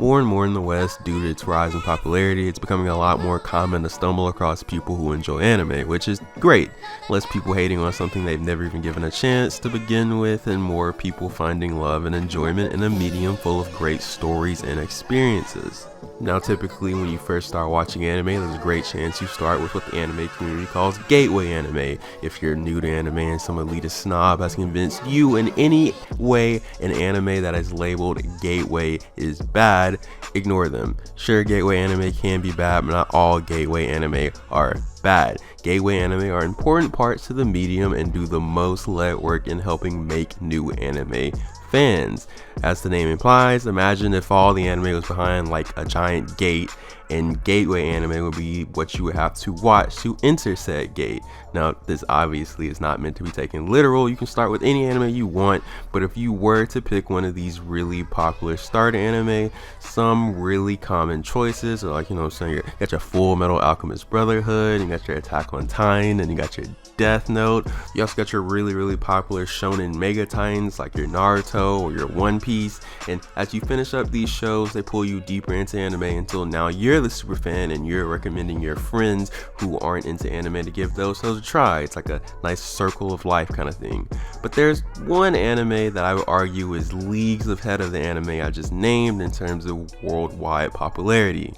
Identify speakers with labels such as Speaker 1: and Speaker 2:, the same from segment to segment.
Speaker 1: More and more in the West, due to its rise in popularity, it's becoming a lot more common to stumble across people who enjoy anime, which is great. Less people hating on something they've never even given a chance to begin with, and more people finding love and enjoyment in a medium full of great stories and experiences. Now, typically when you first start watching anime, there's a great chance you start with what the anime community calls gateway anime. If you're new to anime and some elitist snob has convinced you in any way an anime that is labeled gateway is bad, ignore them. Sure, gateway anime can be bad, but not all gateway anime are bad. Gateway anime are important parts to the medium and do the most legwork in helping make new anime fans. As the name implies, imagine if all the anime was behind like a giant gate, and gateway anime would be what you would have to watch to enter said gate. Now, this obviously is not meant to be taken literal. You can start with any anime you want, but if you were to pick one of these really popular starter anime, some really common choices are like, so you got your Full Metal Alchemist Brotherhood, you got your Attack on Titan, and you got your Death Note. You also got your really popular shonen mega titans like your Naruto or your One Piece. And as you finish up these shows, they pull you deeper into anime until now you're the super fan and you're recommending your friends who aren't into anime to give those shows a try. It's like a nice circle of life kind of thing. But there's one anime that I would argue is leagues ahead of the anime I just named in terms of worldwide popularity: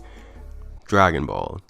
Speaker 1: Dragon Ball.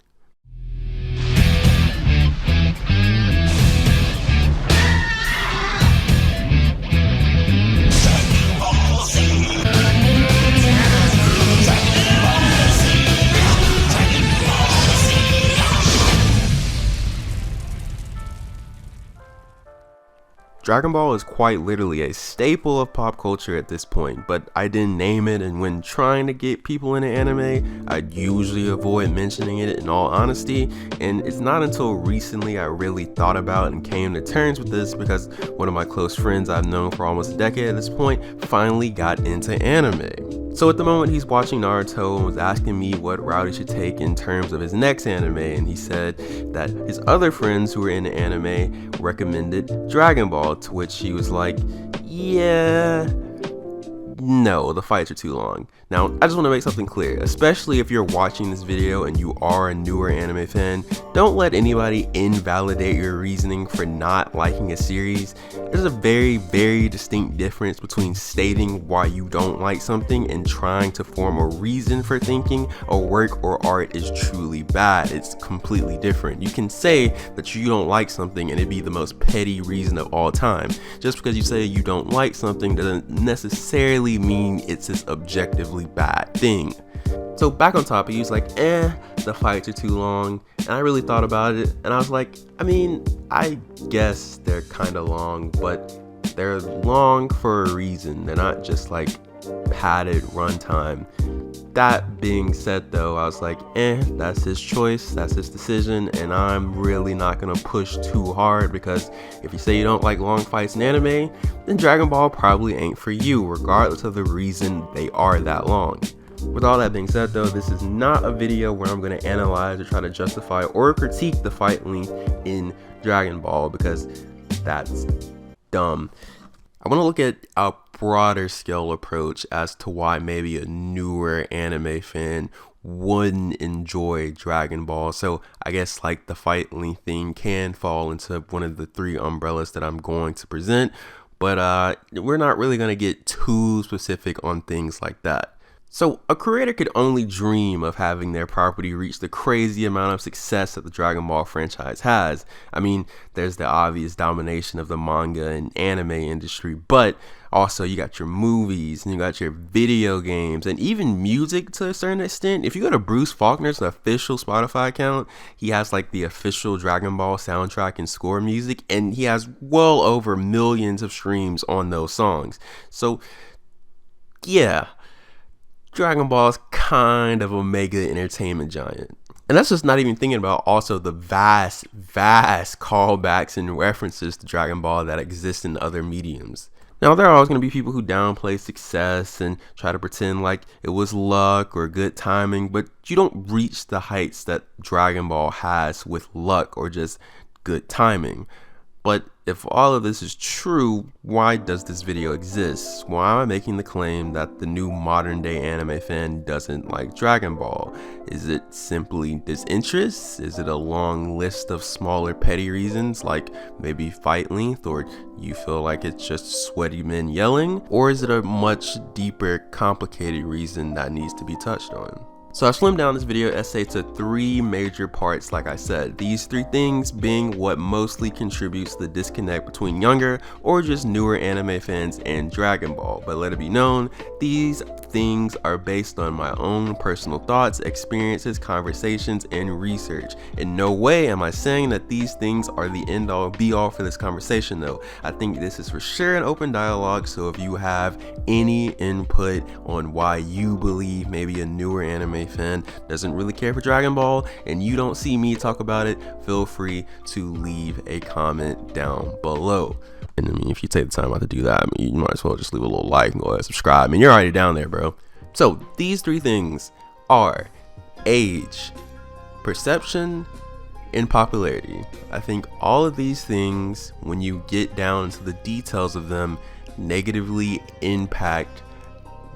Speaker 1: Dragon Ball is quite literally a staple of pop culture at this point, but I didn't name it, and when trying to get people into anime, I'd usually avoid mentioning it in all honesty, and it's not until recently I really thought about and came to terms with this because one of my close friends I've known for almost a decade at this point finally got into anime. So at the moment he's watching Naruto and was asking me what route he should take in terms of his next anime, and he said that his other friends who were into anime recommended Dragon Ball, to which he was like, yeah, no, the fights are too long. Now, I just want to make something clear, especially if you're watching this video and you are a newer anime fan, don't let anybody invalidate your reasoning for not liking a series. There's a very distinct difference between stating why you don't like something and trying to form a reason for thinking a work or art is truly bad. It's completely different. You can say that you don't like something and it'd be the most petty reason of all time. Just because you say you don't like something doesn't necessarily mean it's this objectively bad thing. So back on topic, he was like, the fights are too long. And I really thought about it, and I was like, I guess they're kind of long, but they're long for a reason. They're not just like padded runtime. That being said though, I was like, that's his choice, that's his decision, and I'm really not gonna push too hard, because if you say you don't like long fights in anime, then Dragon Ball probably ain't for you, regardless of the reason they are that long. With all that being said though, this is not a video where I'm going to analyze or try to justify or critique the fight length in Dragon Ball, because that's dumb. I want to look at a broader scale approach as to why maybe a newer anime fan wouldn't enjoy Dragon Ball. So I guess like the fight length thing can fall into one of the three umbrellas that I'm going to present, but we're not really going to get too specific on things like that. So a creator could only dream of having their property reach the crazy amount of success that the Dragon Ball franchise has. There's the obvious domination of the manga and anime industry, but also you got your movies and you got your video games and even music to a certain extent. If you go to Bruce Faulkner's official Spotify account, he has like the official Dragon Ball soundtrack and score music, and he has well over millions of streams on those songs. So yeah, Dragon Ball is kind of a mega entertainment giant. And that's just not even thinking about also the vast callbacks and references to Dragon Ball that exist in other mediums. Now, there are always going to be people who downplay success and try to pretend like it was luck or good timing, but you don't reach the heights that Dragon Ball has with luck or just good timing. But if all of this is true, why does this video exist? Why am I making the claim that the new modern day anime fan doesn't like Dragon Ball? Is it simply disinterest? Is it a long list of smaller petty reasons like maybe fight length, or you feel like it's just sweaty men yelling? Or is it a much deeper, complicated reason that needs to be touched on? So I slimmed down this video essay to 3 major parts, like I said. These 3 things being what mostly contributes to the disconnect between younger or just newer anime fans and Dragon Ball. But let it be known, these things are based on my own personal thoughts, experiences, conversations, and research. In no way am I saying that these things are the end all be all for this conversation though. I think this is for sure an open dialogue, so if you have any input on why you believe maybe a newer anime fan doesn't really care for Dragon Ball and you don't see me talk about it, feel free to leave a comment down below. And I mean, if you take the time out to do that, I mean, you might as well just leave a little like and go ahead and subscribe. I mean, you're already down there, bro. So these 3 things are age, perception, and popularity. I think all of these things, when you get down into the details of them, negatively impact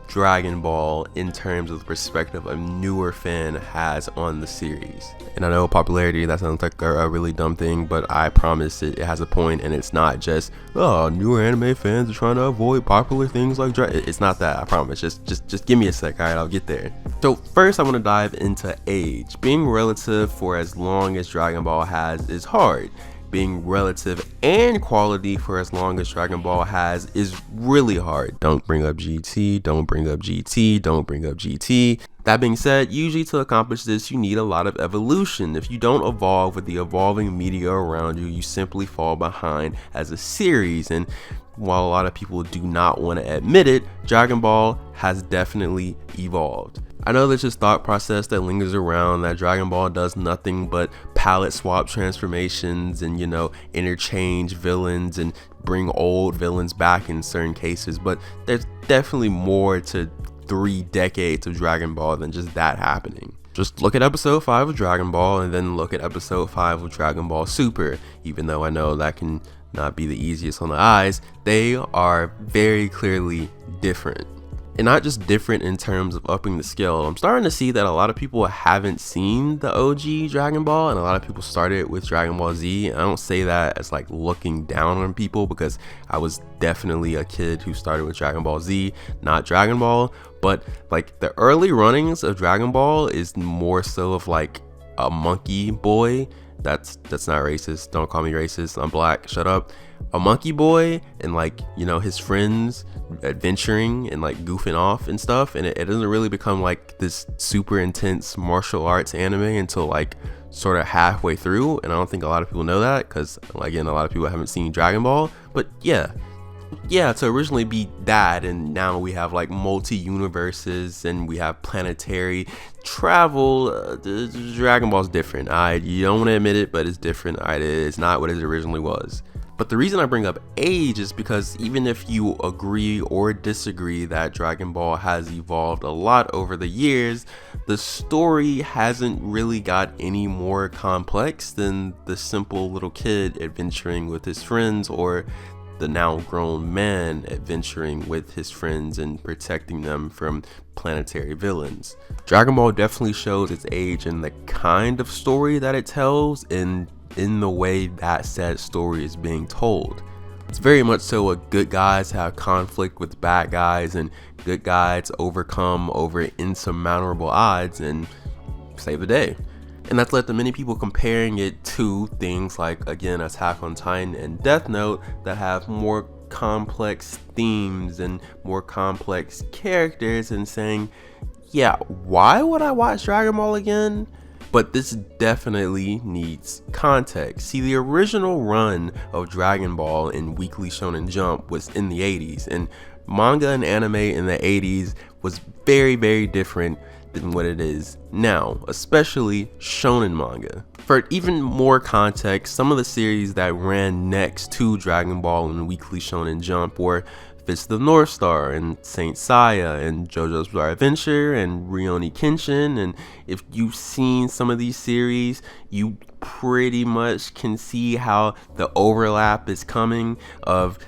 Speaker 1: Dragon Ball in terms of the perspective a newer fan has on the series. And I know popularity, that sounds like a really dumb thing, but I promise it has a point, and it's not just, oh, newer anime fans are trying to avoid popular things like Dragon. It's not that, I promise. Just give me a sec, alright, I'll get there. So first I want to dive into age. Being relative for as long as Dragon Ball has is hard. Being relative and quality for as long as Dragon Ball has is really hard. Don't bring up GT, don't bring up GT, don't bring up GT. That being said, usually to accomplish this, you need a lot of evolution. If you don't evolve with the evolving media around you, you simply fall behind as a series. And while a lot of people do not want to admit it, Dragon Ball has definitely evolved. I know there's this thought process that lingers around that Dragon Ball does nothing but palette swap transformations and, you know, interchange villains and bring old villains back in certain cases, but there's definitely more to 3 decades of Dragon Ball than just that happening. Just look at episode 5 of Dragon Ball and then look at episode 5 of Dragon Ball Super. Even though I know that can not be the easiest on the eyes, they are very clearly different. And not just different in terms of upping the scale. I'm starting to see that a lot of people haven't seen the OG Dragon Ball, and a lot of people started with Dragon Ball Z. I don't say that as like looking down on people, because I was definitely a kid who started with Dragon Ball Z, not Dragon Ball. But like the early runnings of Dragon Ball is more so of like a monkey boy. That's not racist. Don't call me racist. I'm black. Shut up. A monkey boy and, like, you know, his friends adventuring and like goofing off and stuff, and it doesn't really become like this super intense martial arts anime until like sort of halfway through. And I don't think a lot of people know that, because again, a lot of people haven't seen Dragon Ball. But yeah, to originally be that, and now we have like multi-universes and we have planetary travel. Dragon Ball's different. You don't want to admit it, but it's different. It's not what it originally was. But the reason I bring up age is because even if you agree or disagree that Dragon Ball has evolved a lot over the years, the story hasn't really got any more complex than the simple little kid adventuring with his friends, or the now grown man adventuring with his friends and protecting them from planetary villains. Dragon Ball definitely shows its age in the kind of story that it tells, and in the way that said story is being told. It's very much so a good guys have conflict with bad guys, and good guys overcome over insurmountable odds and save the day. And that's led to many people comparing it to things like, again, Attack on Titan and Death Note, that have more complex themes and more complex characters, and saying, yeah, why would I watch Dragon Ball again? But this definitely needs context. See, the original run of Dragon Ball in Weekly Shonen Jump was in the 80s, and manga and anime in the 80s was very, very different than what it is now, especially shonen manga. For even more context, some of the series that ran next to Dragon Ball and Weekly Shonen Jump were Fist of the North Star and Saint Seiya and JoJo's Bizarre Adventure and Rurouni Kenshin. And if you've seen some of these series, you pretty much can see how the overlap is coming of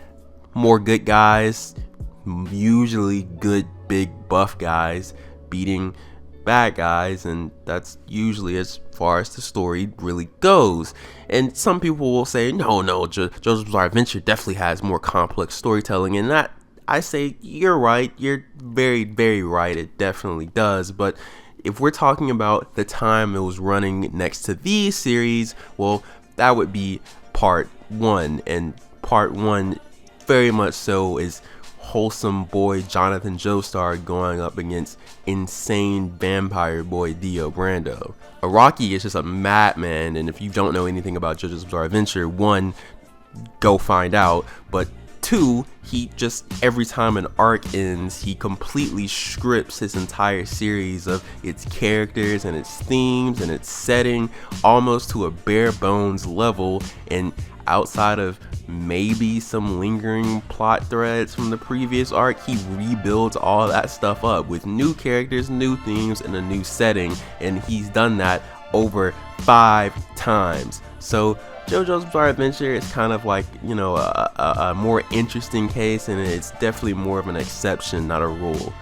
Speaker 1: more good guys, usually good big buff guys, beating bad guys, and that's usually as far as the story really goes. And some people will say, no, JoJo's Bizarre Adventure definitely has more complex storytelling, and that, I say, you're right, you're very, very right, it definitely does. But if we're talking about the time it was running next to these series, well, that would be part 1, and part 1 very much so is wholesome boy Jonathan Joestar going up against insane vampire boy Dio Brando. Araki is just a madman, and if you don't know anything about JoJo's Bizarre Adventure, 1, go find out, but 2, he just, every time an arc ends, he completely scripts his entire series of its characters and its themes and its setting almost to a bare bones level, and outside of maybe some lingering plot threads from the previous arc, he rebuilds all that stuff up with new characters, new themes, and a new setting, and he's done that over 5 times. So JoJo's Bizarre Adventure is kind of like, you know, a more interesting case, and it's definitely more of an exception, not a rule.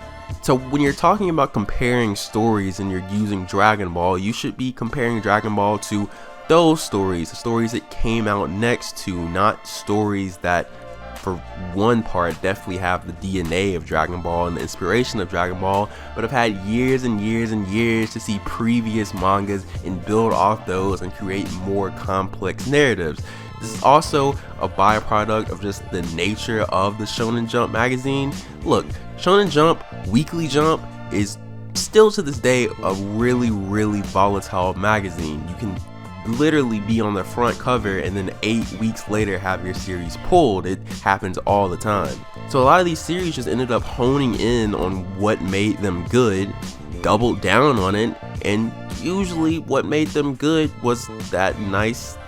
Speaker 1: So when you're talking about comparing stories and you're using Dragon Ball, you should be comparing Dragon Ball to those stories, the stories it came out next to, not stories that, for one part, definitely have the DNA of Dragon Ball and the inspiration of Dragon Ball, but have had years and years and years to see previous mangas and build off those and create more complex narratives. This is also a byproduct of just the nature of the Shonen Jump magazine. Look, Shonen Jump, Weekly Jump, is still to this day a really, really volatile magazine. You can literally be on the front cover and then 8 weeks later have your series pulled. It happens all the time. So a lot of these series just ended up honing in on what made them good, doubled down on it, and usually what made them good was that nice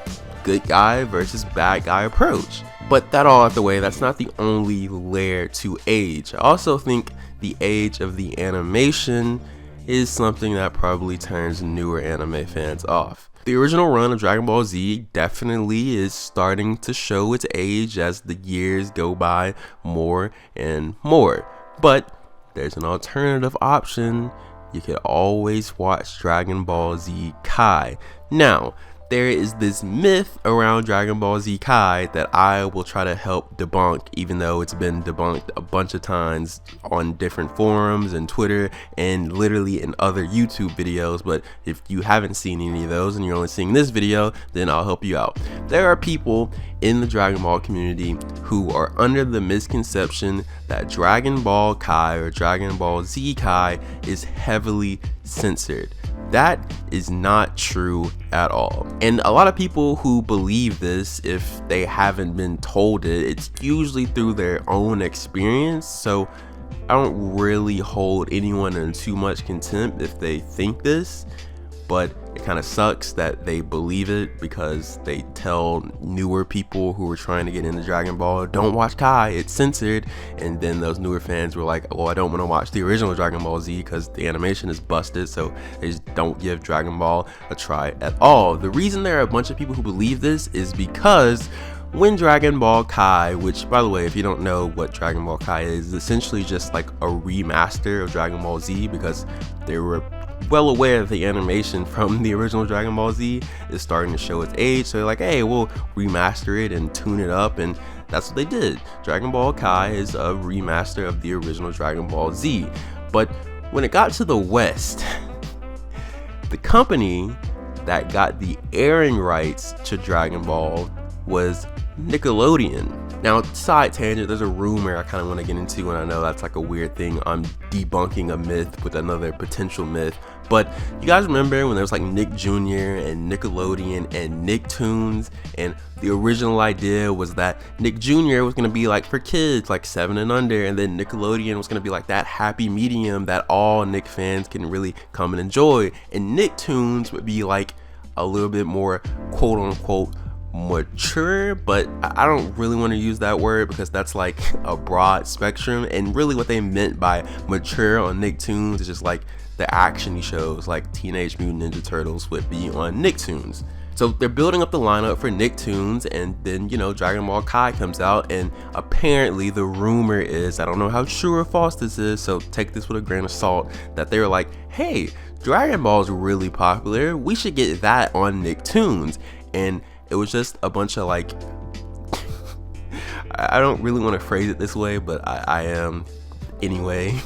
Speaker 1: good guy versus bad guy approach. But that all out the way, that's not the only layer to age. I also think the age of the animation is something that probably turns newer anime fans off. The original run of Dragon Ball Z definitely is starting to show its age as the years go by more and more. But there's an alternative option. You can always watch Dragon Ball Z Kai. Now, there is this myth around Dragon Ball Z Kai that I will try to help debunk, even though it's been debunked a bunch of times on different forums and Twitter and literally in other YouTube videos. But if you haven't seen any of those and you're only seeing this video, then I'll help you out. There are people in the Dragon Ball community who are under the misconception that Dragon Ball Kai or Dragon Ball Z Kai is heavily censored. That is not true at all. And a lot of people who believe this, if they haven't been told it, it's usually through their own experience. So I don't really hold anyone in too much contempt if they think this, but it kind of sucks that they believe it because they tell newer people who are trying to get into Dragon Ball, don't watch Kai, it's censored. And then those newer fans were like, oh, I don't want to watch the original Dragon Ball Z because the animation is busted, so they just don't give Dragon Ball a try at all. The reason there are a bunch of people who believe this is because when Dragon Ball Kai, which, by the way, if you don't know what Dragon Ball Kai is essentially just like a remaster of Dragon Ball Z, because they were well aware that the animation from the original Dragon Ball Z is starting to show its age, so they're like, hey, we'll remaster it and tune it up, and that's what they did. Dragon Ball Kai is a remaster of the original Dragon Ball Z. But when it got to the West, the company that got the airing rights to Dragon Ball was Nickelodeon. Now, side tangent, there's a rumor I kind of want to get into, and I know that's like a weird thing. I'm debunking a myth with another potential myth. But you guys remember when there was like Nick Jr. and Nickelodeon and Nicktoons, and the original idea was that Nick Jr. was going to be like for kids, like 7 and under, and then Nickelodeon was going to be like that happy medium that all Nick fans can really come and enjoy, and Nicktoons would be like a little bit more quote unquote mature, but I don't really want to use that word because that's like a broad spectrum, and really what they meant by mature on Nicktoons is just like the action shows like Teenage Mutant Ninja Turtles would be on Nicktoons. So they're building up the lineup for Nicktoons, and then, you know, Dragon Ball Kai comes out, and apparently the rumor is, I don't know how true or false this is, so take this with a grain of salt, that they were like, hey, Dragon Ball's really popular, we should get that on Nicktoons. And it was just a bunch of like, I don't really want to phrase it this way, but I am anyway.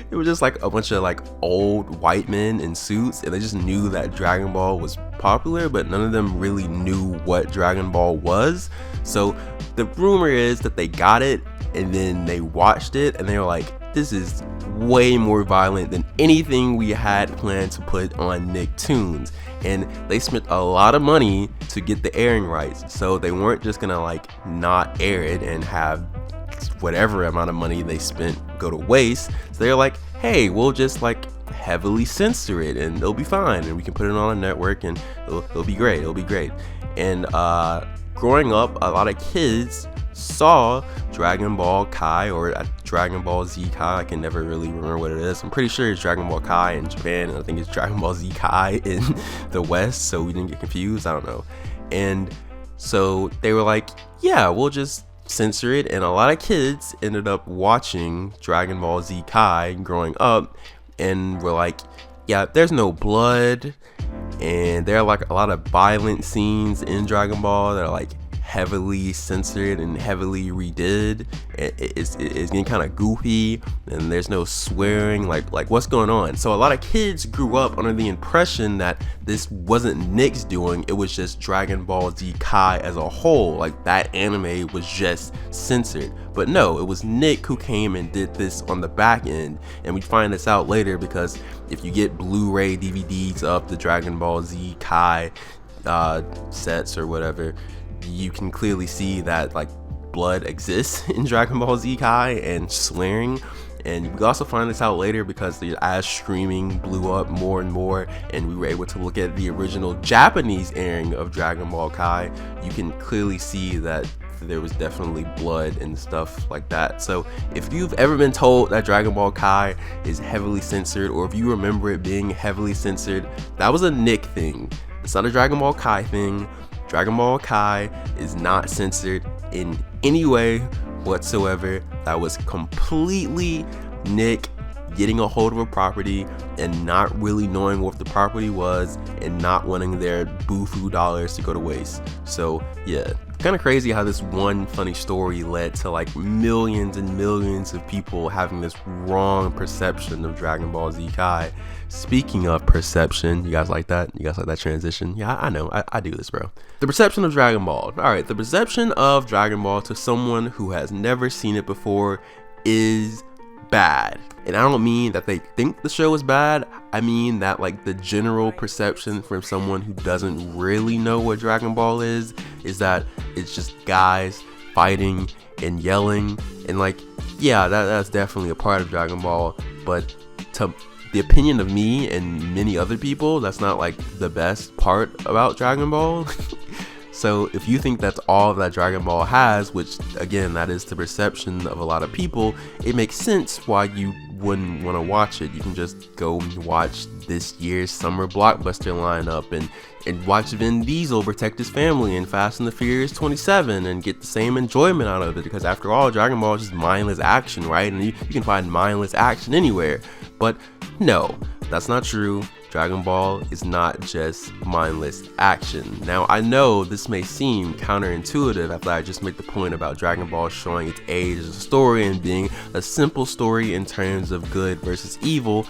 Speaker 1: It was just like a bunch of like old white men in suits, and they just knew that Dragon Ball was popular, but none of them really knew what Dragon Ball was. So the rumor is that they got it, and then they watched it, and they were like, this is way more violent than anything we had planned to put on Nicktoons. And they spent a lot of money to get the airing rights, so they weren't just gonna like not air it and have whatever amount of money they spent go to waste. So they're like, hey, we'll just like heavily censor it and it'll be fine, and we can put it on a network, and it'll be great. And growing up, a lot of kids saw Dragon Ball Kai or Dragon Ball Z Kai. I can never really remember what it is. I'm pretty sure it's Dragon Ball Kai in Japan, and I think it's Dragon Ball Z Kai in the West, so we didn't get confused. I don't know. And so they were like, yeah, we'll just censor it, and a lot of kids ended up watching Dragon Ball Z Kai growing up, and were like, yeah, there's no blood, and there are like a lot of violent scenes in Dragon Ball that are like heavily censored and heavily redid. It's getting kind of goofy, and there's no swearing, like what's going on? So a lot of kids grew up under the impression that this wasn't Nick's doing, it was just Dragon Ball Z Kai as a whole, like that anime was just censored. But no, it was Nick who came and did this on the back end, and we find this out later because if you get Blu-ray DVDs of the Dragon Ball Z Kai sets or whatever, you can clearly see that like blood exists in Dragon Ball Z Kai and swearing. And we also find this out later because as streaming blew up more and more, and we were able to look at the original Japanese airing of Dragon Ball Kai, you can clearly see that there was definitely blood and stuff like that. So if you've ever been told that Dragon Ball Kai is heavily censored, or if you remember it being heavily censored, that was a Nick thing. It's not a Dragon Ball Kai thing. Dragon Ball Kai is not censored in any way whatsoever. That was completely Nick getting a hold of a property and not really knowing what the property was and not wanting their boofu dollars to go to waste. So yeah, kind of crazy how this one funny story led to like millions and millions of people having this wrong perception of Dragon Ball Z Kai. Speaking of perception, you guys like that? You guys like that transition? Yeah, I know, I do this, bro. The perception of Dragon Ball. All right, the perception of Dragon Ball to someone who has never seen it before is bad. And I don't mean that they think the show is bad. I mean that like the general perception from someone who doesn't really know what Dragon Ball is that it's just guys fighting and yelling, and like, yeah, that's definitely a part of Dragon Ball, but to the opinion of me and many other people, that's not like the best part about Dragon Ball. So if you think that's all that Dragon Ball has, which again, that is the perception of a lot of people, it makes sense why you wouldn't want to watch it. You can just go watch this year's summer blockbuster lineup and watch Vin Diesel protect his family in Fast and the Furious 27 and get the same enjoyment out of it, because after all, Dragon Ball is just mindless action, right? And you can find mindless action anywhere. But no, that's not true. Dragon Ball is not just mindless action. Now, I know this may seem counterintuitive after I just made the point about Dragon Ball showing its age as a story and being a simple story in terms of good versus evil,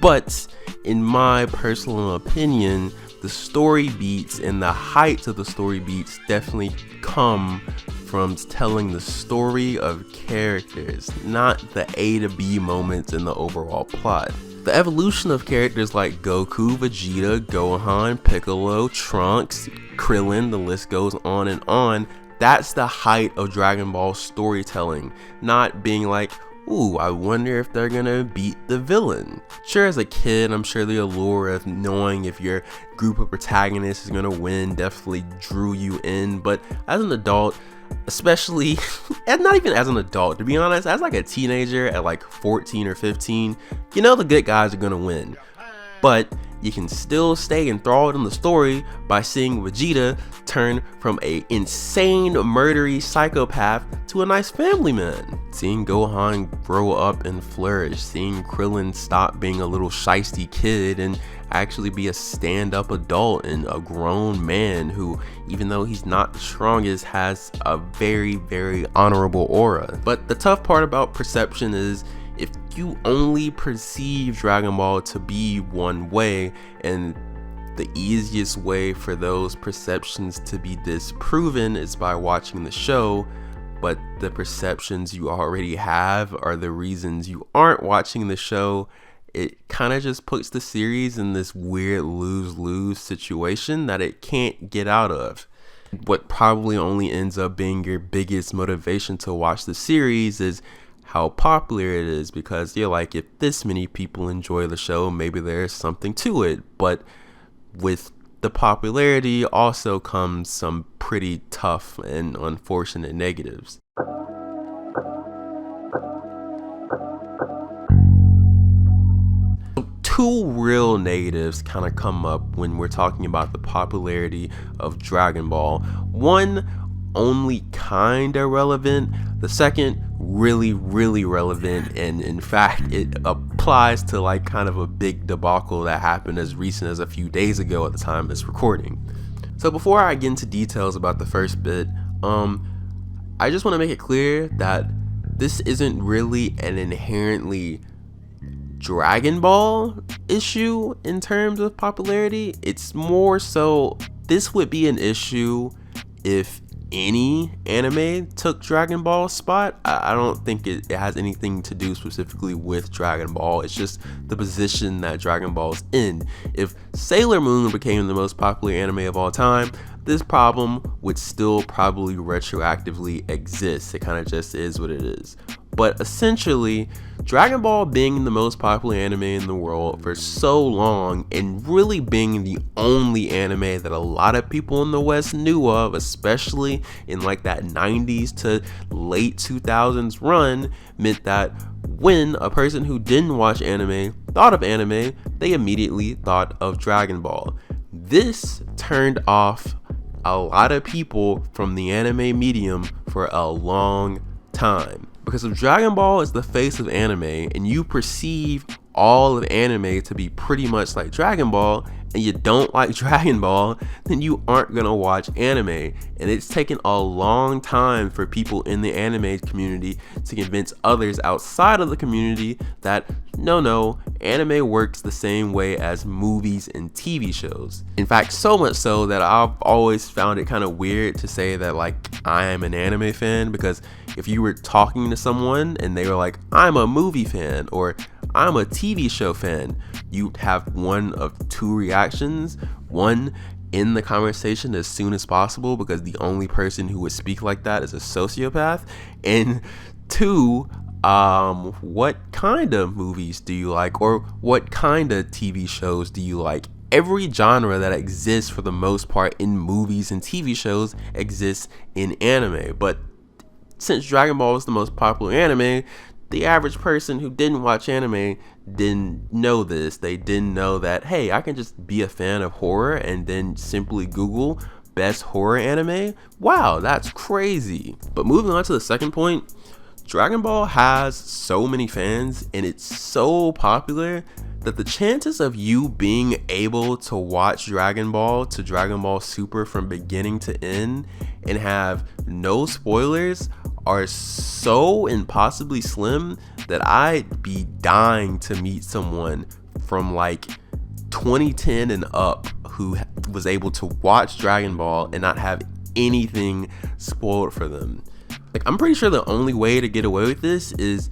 Speaker 1: but in my personal opinion, the story beats and the heights of the story beats definitely come from telling the story of characters, not the A to B moments in the overall plot. The evolution of characters like Goku, Vegeta, Gohan, Piccolo, Trunks, Krillin, the list goes on, that's the height of Dragon Ball storytelling. Not being like, ooh, I wonder if they're gonna beat the villain. Sure, as a kid, I'm sure the allure of knowing if your group of protagonists is gonna win definitely drew you in, but as an adult, especially, and not even as an adult, to be honest, as like a teenager at like 14 or 15, you know the good guys are gonna win. But you can still stay enthralled in the story by seeing Vegeta turn from a insane murdery psychopath to a nice family man. Seeing Gohan grow up and flourish, seeing Krillin stop being a little shiesty kid and actually be a stand-up adult and a grown man who, even though he's not the strongest, has a very, very honorable aura. But the tough part about perception is, if you only perceive Dragon Ball to be one way, and the easiest way for those perceptions to be disproven is by watching the show, but the perceptions you already have are the reasons you aren't watching the show, it kind of just puts the series in this weird lose-lose situation that it can't get out of. What probably only ends up being your biggest motivation to watch the series is how popular it is, because you're like, if this many people enjoy the show, maybe there's something to it. But with the popularity also comes some pretty tough and unfortunate negatives. Two real negatives kind of come up when we're talking about the popularity of Dragon Ball. One, only kinda relevant. The second, really relevant, and in fact it applies to like kind of a big debacle that happened as recent as a few days ago at the time of this recording. So before I get into details about the first bit, I just want to make it clear that this isn't really an inherently Dragon Ball issue in terms of popularity. It's more so this would be an issue if any anime took Dragon Ball's spot. I don't think it has anything to do specifically with Dragon Ball. It's just the position that Dragon Ball's in. If Sailor Moon became the most popular anime of all time, this problem would still probably retroactively exist. It kind of just is what it is. But essentially, Dragon Ball being the most popular anime in the world for so long, and really being the only anime that a lot of people in the West knew of, especially in like that 90s to late 2000s run, meant that when a person who didn't watch anime thought of anime, they immediately thought of Dragon Ball. This turned off a lot of people from the anime medium for a long time. Because if Dragon Ball is the face of anime and you perceive all of anime to be pretty much like Dragon Ball, and you don't like Dragon Ball, then you aren't gonna watch anime. And it's taken a long time for people in the anime community to convince others outside of the community that no, anime works the same way as movies and TV shows. In fact, so much so that I've always found it kind of weird to say that like I am an anime fan, because if you were talking to someone and they were like, I'm a movie fan or I'm a TV show fan, you'd have one of two reactions. One, end the conversation as soon as possible, because the only person who would speak like that is a sociopath. And two, what kind of movies do you like, or what kind of TV shows do you like? Every genre that exists for the most part in movies and TV shows exists in anime. But since Dragon Ball is the most popular anime, the average person who didn't watch anime didn't know this. They didn't know that, hey, I can just be a fan of horror and then simply Google best horror anime. Wow, that's crazy. But moving on to the second point, Dragon Ball has so many fans and it's so popular that the chances of you being able to watch Dragon Ball to Dragon Ball Super from beginning to end and have no spoilers are so impossibly slim that I'd be dying to meet someone from like 2010 and up who was able to watch Dragon Ball and not have anything spoiled for them. Like, I'm pretty sure the only way to get away with this is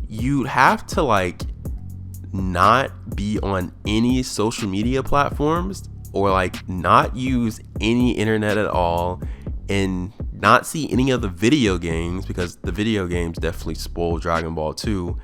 Speaker 1: you'd have to like not be on any social media platforms, or like not use any internet at all, and not see any of the video games, because the video games definitely spoiled Dragon Ball 2.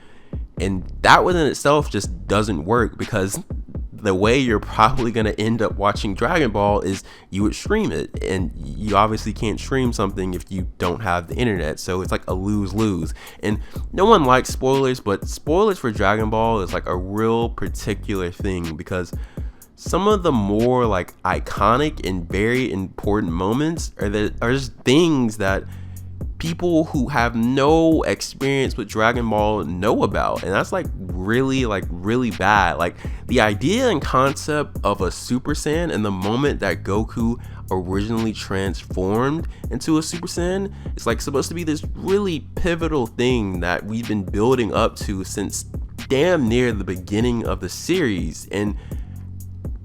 Speaker 1: And that within itself just doesn't work, because the way you're probably going to end up watching Dragon Ball is you would stream it, and you obviously can't stream something if you don't have the internet, so it's like a lose-lose. And no one likes spoilers, but spoilers for Dragon Ball is like a real particular thing, because some of the more like iconic and very important moments are just things that people who have no experience with Dragon Ball know about, and that's like really bad. Like, the idea and concept of a Super Saiyan and the moment that Goku originally transformed into a Super Saiyan is like supposed to be this really pivotal thing that we've been building up to since damn near the beginning of the series. And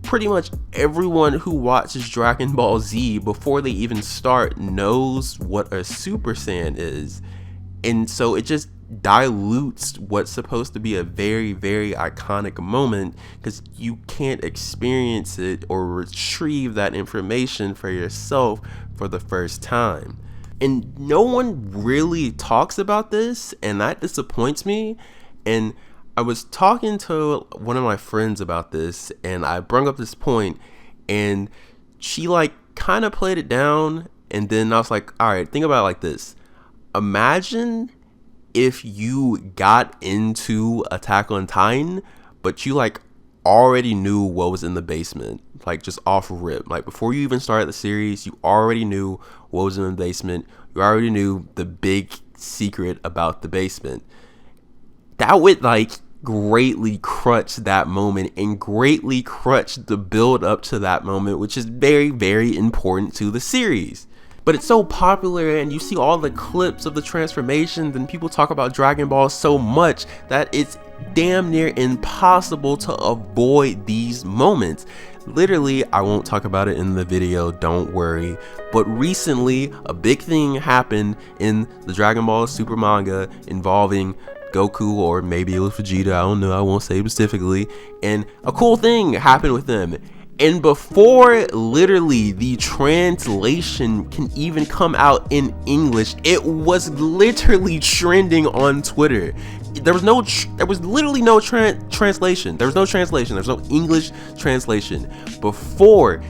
Speaker 1: pretty much everyone who watches Dragon Ball Z before they even start knows what a Super Saiyan is. And so it just dilutes what's supposed to be a very iconic moment, because you can't experience it or retrieve that information for yourself for the first time. And no one really talks about this, and that disappoints me. And I was talking to one of my friends about this, and I brought up this point, and she like kind of played it down, and then I was like, all right, think about it like this. Imagine if you got into Attack on Titan, but you like already knew what was in the basement, like just off rip. Like, before you even started the series, you already knew what was in the basement. You already knew the big secret about the basement. That would like greatly crutch that moment and greatly crutch the build up to that moment, which is very important to the series. But it's so popular, and you see all the clips of the transformations, and people talk about Dragon Ball so much that it's damn near impossible to avoid these moments. Literally, I won't talk about it in the video, don't worry, but recently a big thing happened in the Dragon Ball Super manga involving Goku, or maybe it was Vegeta, I don't know, I won't say specifically, and a cool thing happened with them. And before literally the translation can even come out in English, it was literally trending on Twitter. There was literally no translation. There was no translation. There was no English translation before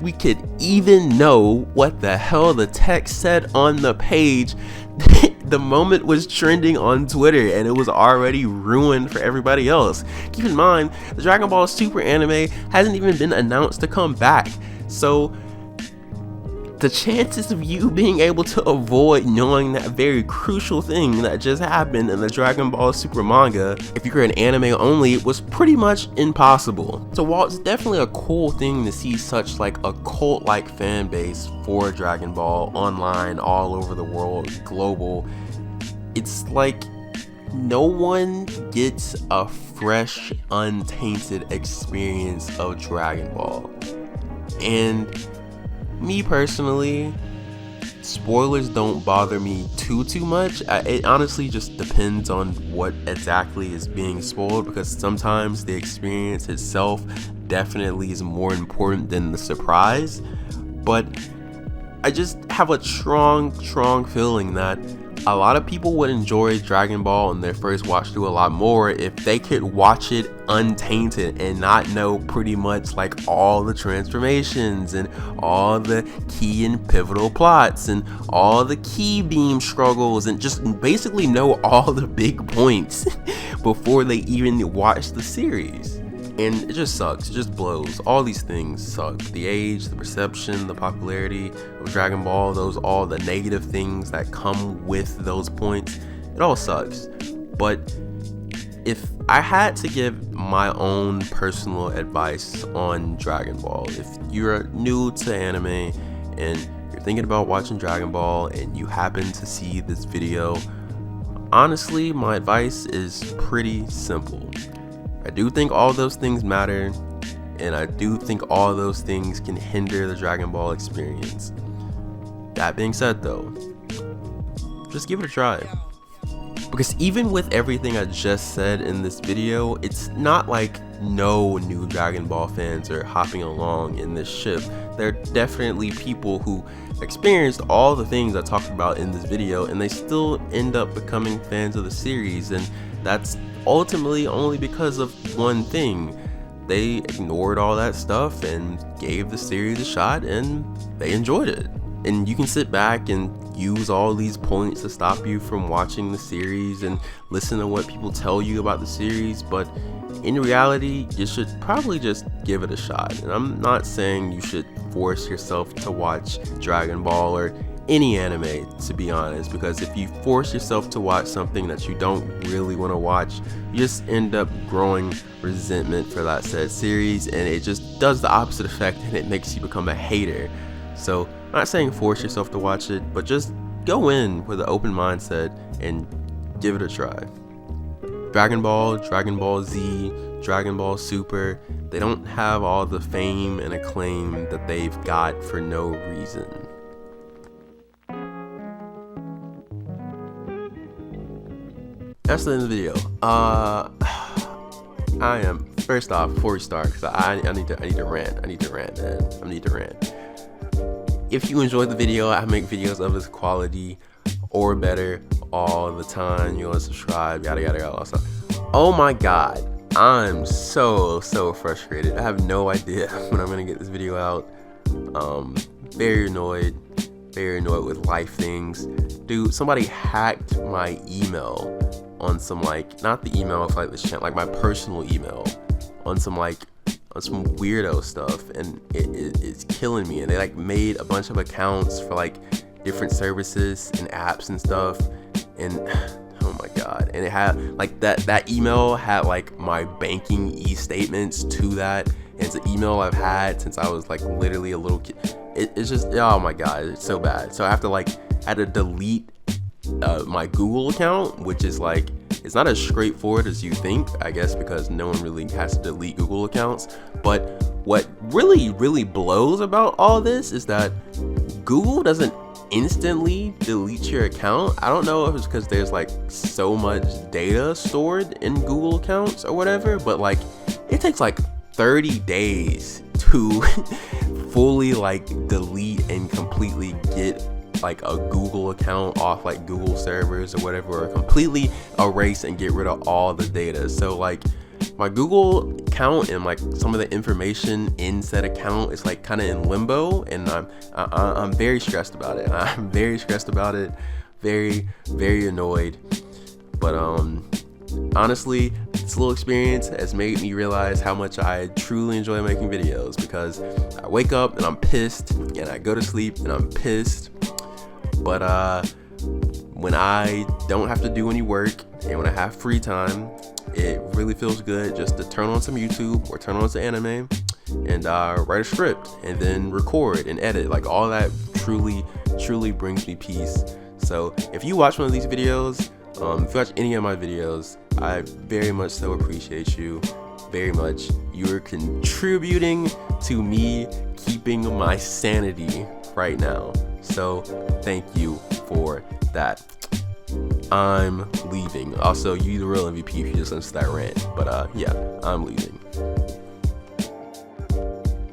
Speaker 1: we could even know what the hell the text said on the page. The moment was trending on Twitter, and it was already ruined for everybody else. Keep in mind, the Dragon Ball Super anime hasn't even been announced to come back, so the chances of you being able to avoid knowing that very crucial thing that just happened in the Dragon Ball Super manga, if you're an anime only, was pretty much impossible. So while it's definitely a cool thing to see such like a cult-like fan base for Dragon Ball online all over the world, global, it's like no one gets a fresh, untainted experience of Dragon Ball. And me personally, spoilers don't bother me too much. It honestly just depends on what exactly is being spoiled, because sometimes the experience itself definitely is more important than the surprise. But I just have a strong feeling that a lot of people would enjoy Dragon Ball in their first watch through a lot more if they could watch it untainted and not know pretty much like all the transformations and all the key and pivotal plots and all the key beam struggles, and just basically know all the big points before they even watch the series. And it just sucks, it just blows. All these things suck. The age, the perception, the popularity of Dragon Ball, all the negative things that come with those points, it all sucks. But if I had to give my own personal advice on Dragon Ball, if you're new to anime and you're thinking about watching Dragon Ball and you happen to see this video, honestly, my advice is pretty simple. I do think all those things matter, and I do think all those things can hinder the Dragon Ball experience. That being said though, just give it a try. Because even with everything I just said in this video, it's not like no new Dragon Ball fans are hopping along in this ship. There are definitely people who experienced all the things I talked about in this video, and they still end up becoming fans of the series, and that's ultimately only because of one thing. They ignored all that stuff and gave the series a shot, and they enjoyed it. And you can sit back and use all these points to stop you from watching the series and listen to what people tell you about the series, but in reality, you should probably just give it a shot. And I'm not saying you should force yourself to watch Dragon Ball or any anime, to be honest, because if you force yourself to watch something that you don't really want to watch, you just end up growing resentment for that said series, and it just does the opposite effect, and it makes you become a hater. So I'm not saying force yourself to watch it, but just go in with an open mindset and give it a try. Dragon Ball, Dragon Ball Z, Dragon Ball Super, they don't have all the fame and acclaim that they've got for no reason. That's the end of the video. I am, first off, before we start, because I need to rant. I need to rant. If you enjoyed the video, I make videos of this quality or better all the time. You want to subscribe, yada yada yada, all that stuff. Oh my god, I'm so frustrated. I have no idea when I'm gonna get this video out. Very annoyed with life things. Dude, somebody hacked my email on some, like, not the email for like this channel, like my personal email, on some weirdo stuff, and it's killing me. And they like made a bunch of accounts for like different services and apps and stuff, and oh my god. And it had like that email had like my banking e-statements to that, and it's an email I've had since I was like literally a little kid. It's just, oh my god, it's so bad. So I had to delete my Google account, which is like, it's not as straightforward as you think, I guess, because no one really has to delete Google accounts. But what really blows about all this is that Google doesn't instantly delete your account. I don't know if it's because there's like so much data stored in Google accounts or whatever, but like it takes like 30 days to fully like delete and completely get like a Google account off like Google servers or whatever, or completely erase and get rid of all the data. So like my Google account and like some of the information in said account is like kind of in limbo, and I'm very stressed about it. I'm very stressed about it, very annoyed. But honestly, this little experience has made me realize how much I truly enjoy making videos, because I wake up and I'm pissed, and I go to sleep and I'm pissed. But when I don't have to do any work and when I have free time, it really feels good just to turn on some YouTube or turn on some anime and write a script and then record and edit. Like, all that truly brings me peace. So if you watch one of these videos, if you watch any of my videos, I very much so appreciate you. Very much. You're contributing to me keeping my sanity right now. So thank you for that. I'm leaving. Also, you the real MVP if you just listen to that rant. But yeah, I'm leaving.